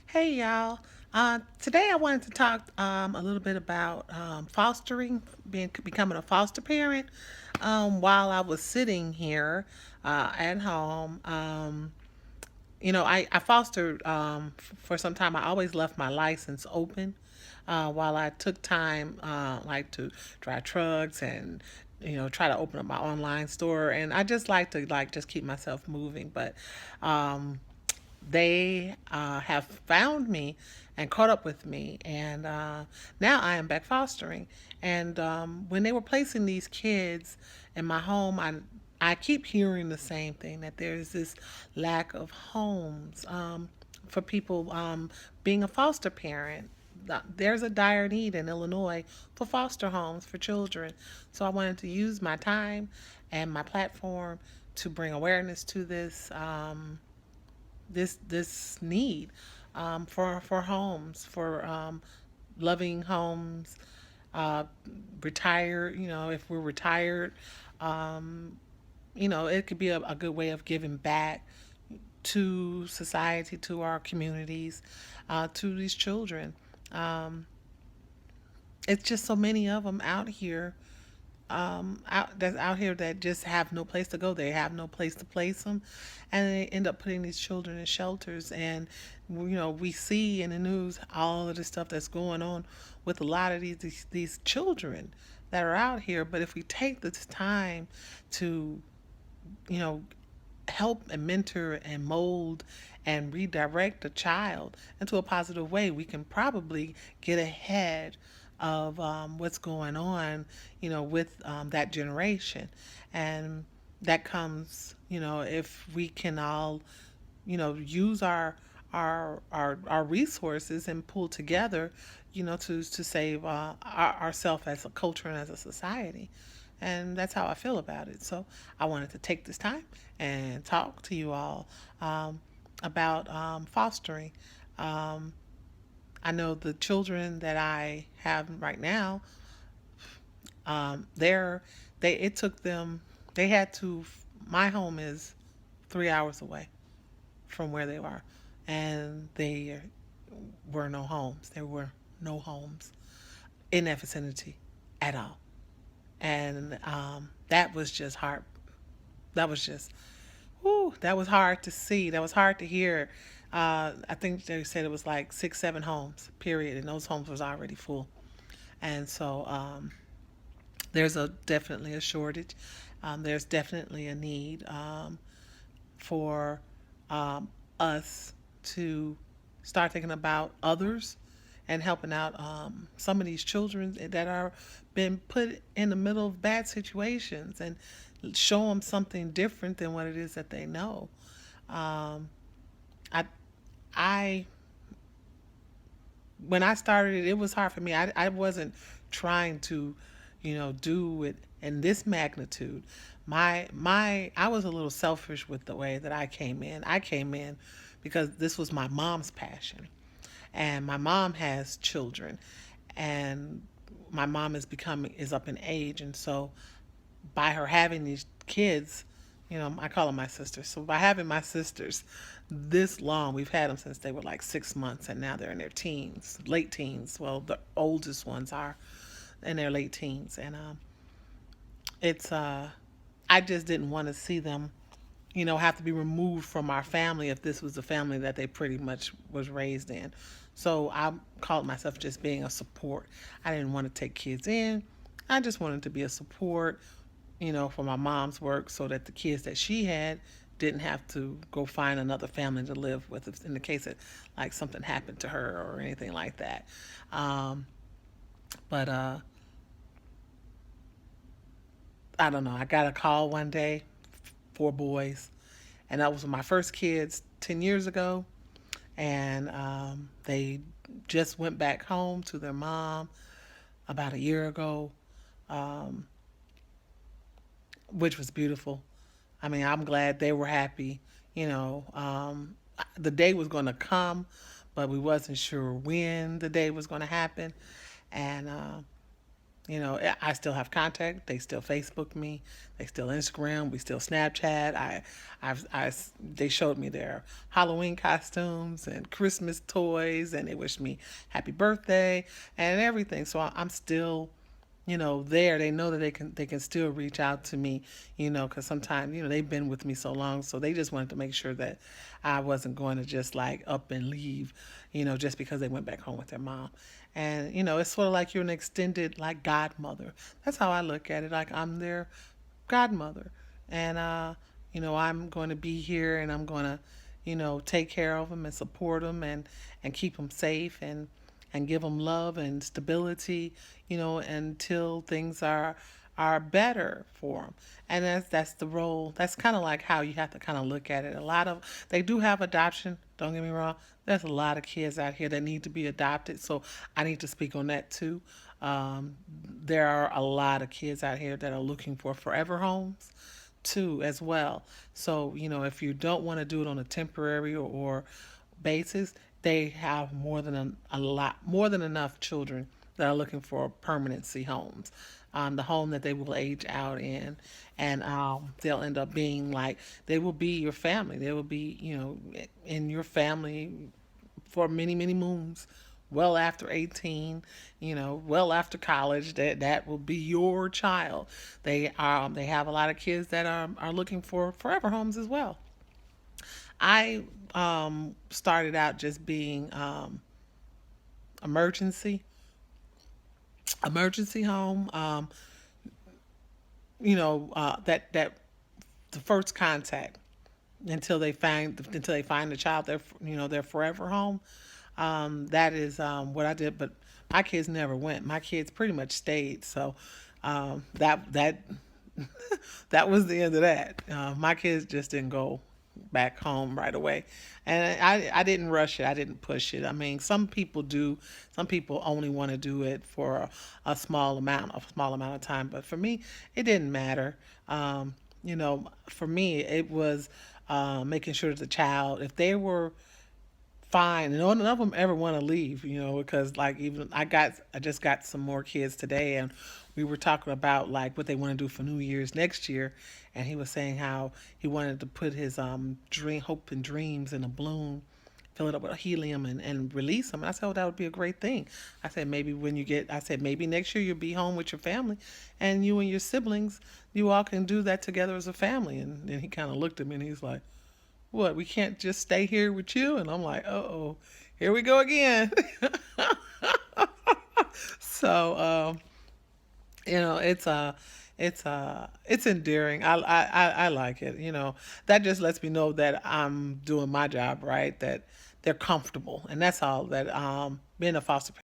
Hey y'all. Today I wanted to talk a little bit about fostering, becoming a foster parent. While I was sitting here at home, I fostered for some time. I always left my license open while I took time, like to drive trucks and try to open up my online store. And I just like to just keep myself moving, but. Um, they have found me and caught up with me, and now I am back fostering. And when they were placing these kids in my home, I keep hearing the same thing, that there's this lack of homes for people being a foster parent. There's a dire need in Illinois for foster homes for children. So I wanted to use my time and my platform to bring awareness to this need for homes, for loving homes, uh, retired. If we're retired, um, it could be a good way of giving back to society, to our communities, to these children. Um, it's just so many of them out here, that's out here that just have no place to go. They have no place to place them, and they end up putting these children in shelters. And we see in the news all of the stuff that's going on with a lot of these children that are out here. But if we take this time to you know help and mentor and mold and redirect a child into a positive way, we can probably get ahead of what's going on, with that generation. And that comes, if we can all, use our resources and pull together, to save ourselves as a culture and as a society. And that's how I feel about it. So I wanted to take this time and talk to you all um, about fostering. Um, I know the children that I have right now, they're they it took them they had to my home is 3 hours away from where they are, and were no homes. There were no homes in that vicinity at all. And that was just hard. That was just, whew, that was hard to see. That was hard to hear. I think they said it was like 6, 7 homes, period, and those homes was already full. And so there's a definitely a shortage. There's definitely a need for um, us to start thinking about others and helping out some of these children that are been put in the middle of bad situations, and show them something different than what it is that they know. Um, I, I, when I started it, it was hard for me. I wasn't trying to, do it in this magnitude. I was a little selfish with the way that I came in. I came in because this was my mom's passion, and my mom has children, and my mom is up in age, and so by her having these kids, I call them my sisters. So by having my sisters this long, we've had them since they were like 6 months, and now they're in their teens, late teens. Well, the oldest ones are in their late teens, and it's I just didn't want to see them, have to be removed from our family if this was the family that they pretty much was raised in. So I called myself just being a support. I didn't want to take kids in. I just wanted to be a support, for my mom's work, so that the kids that she had didn't have to go find another family to live with in the case that like something happened to her or anything like that. Um, but I don't know. I got a call one day, 4 boys, and that was my first kids 10 years ago. And they just went back home to their mom about a year ago, um, which was beautiful. I mean, I'm glad they were happy. The day was going to come, but we wasn't sure when the day was going to happen. And I still have contact. They still Facebook me. They still Instagram. We still Snapchat. They showed me their Halloween costumes and Christmas toys, and they wished me happy birthday and everything. So I'm still, there. They know that they can still reach out to me, because sometimes, they've been with me so long, so they just wanted to make sure that I wasn't going to just like up and leave, just because they went back home with their mom. And it's sort of like you're an extended like godmother. That's how I look at it. Like I'm their godmother, and I'm going to be here, and I'm going to, take care of them and support them and keep them safe and give them love and stability, until things are better for them. And that's the role. That's kind of like how you have to kind of look at it. A lot of they do have adoption. Don't get me wrong. There's a lot of kids out here that need to be adopted. So I need to speak on that too. There are a lot of kids out here that are looking for forever homes too as well. So, if you don't want to do it on a temporary or basis, they have more than a lot more than enough children that are looking for permanency homes. The home that they will age out in, and they'll end up being like they will be your family. They will be, in your family for many, many moons, well after 18, well after college. That will be your child. They have a lot of kids that are looking for forever homes as well. I started out just being emergency emergency home. That the first contact until they find the child, their forever home. That is what I did, but my kids never went. My kids pretty much stayed. So that that was the end of that. My kids just didn't go back home right away, and I didn't rush it. I didn't push it. I mean, some people do. Some people only want to do it for a small amount of time. But for me, it didn't matter. For me, it was making sure that the child, if they were fine. And none of them ever want to leave, because like even I just got some more kids today, and we were talking about like what they want to do for New Year's next year, and he was saying how he wanted to put his dream hope and dreams in a balloon, fill it up with helium and release them. And I said, oh, that would be a great thing. I said maybe next year you'll be home with your family, and you and your siblings, you all can do that together as a family. And then he kind of looked at me and he's like, what, we can't just stay here with you? And I'm like, oh, here we go again. So, it's endearing. I like it. That just lets me know that I'm doing my job right, that they're comfortable. And that's all that being a foster